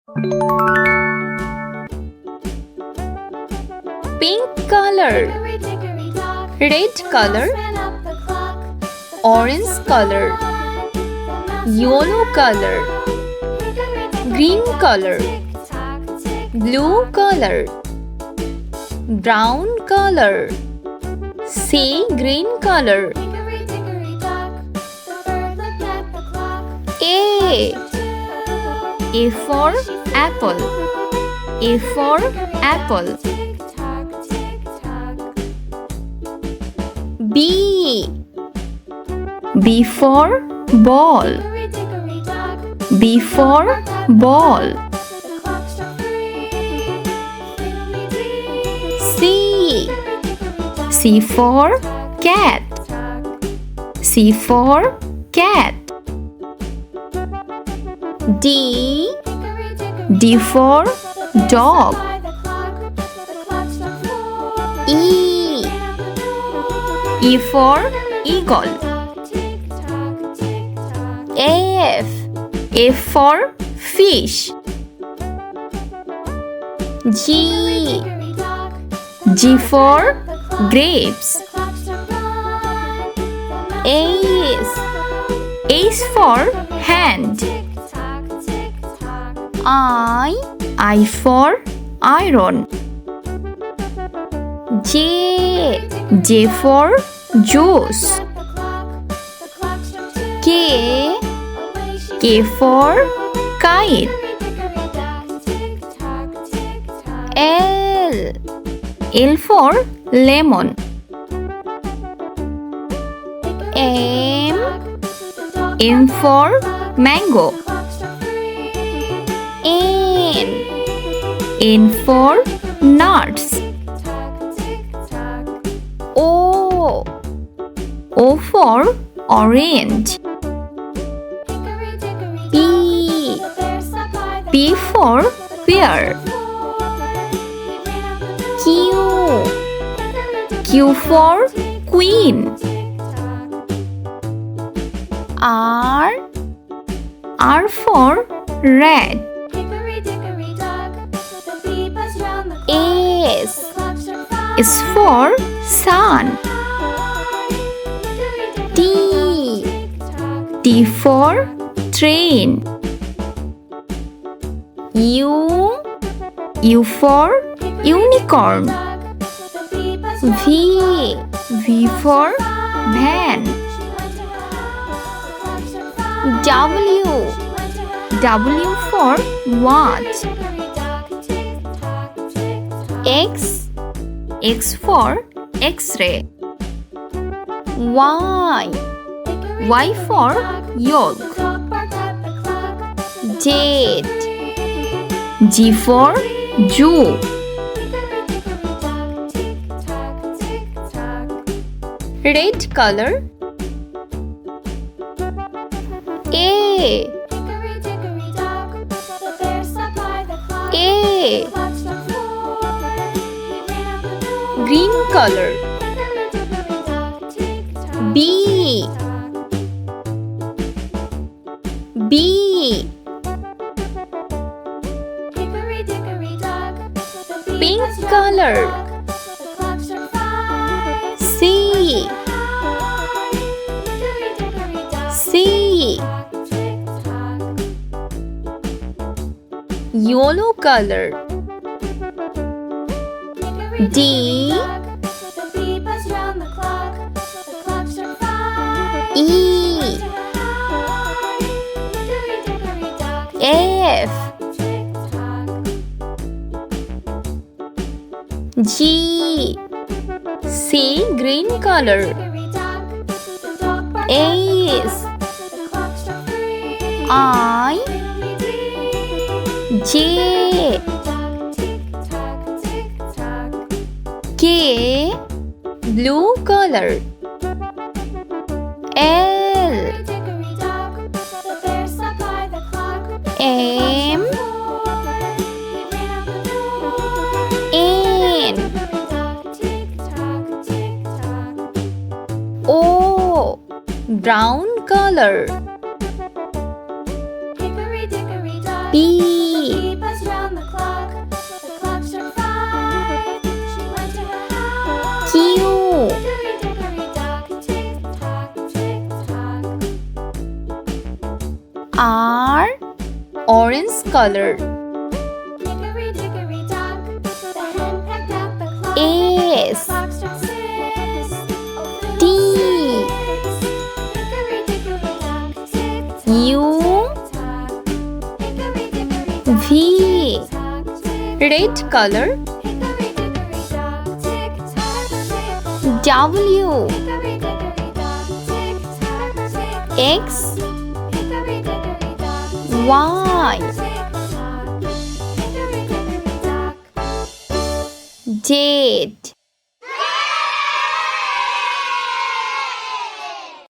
Pink color, red color, orange color, yellow color, green color, blue color, brown color, sea green color. A for apple. A for apple. B. B for ball. B for ball. C. C for cat. C for cat. D. D for dog. E. E for eagle. F. F for fish. G. G for grapes. H. H for hand. I for iron. J. J for juice. K. K for kite. L. L for lemon. M. M for mango. N. N for nuts. O. O for orange. P. P for pear. Q. Q for queen. R. R for red. S. S for sun. T. T for train. U. U for unicorn. V. V for van. W. W for watch. X. X for X-ray. Y. Y for yolk. Z. G for Jew. Red color. A. A. Green color. B. B. Pink color. C. C. Yellow color. D. E. F. G. C. Green color. H. I. J. K. Blue color. L. M. N. O. Brown color. P. orange color. Hickory dickory dock, the hen pecked up a clock. S. The foxtrot says, "Oh, T. little six." Hickory dickory dock, tick tock, U. tick tock. Hickory dickory dock, V. tick tock, tick Red tock. color. Hickory dickory dock, tick tock, tick tock. W. Hickory dickory dock, tick tock, tick tock. X. Hickory dickory dock, Y. tick tock. Hickory dickory dock. Z.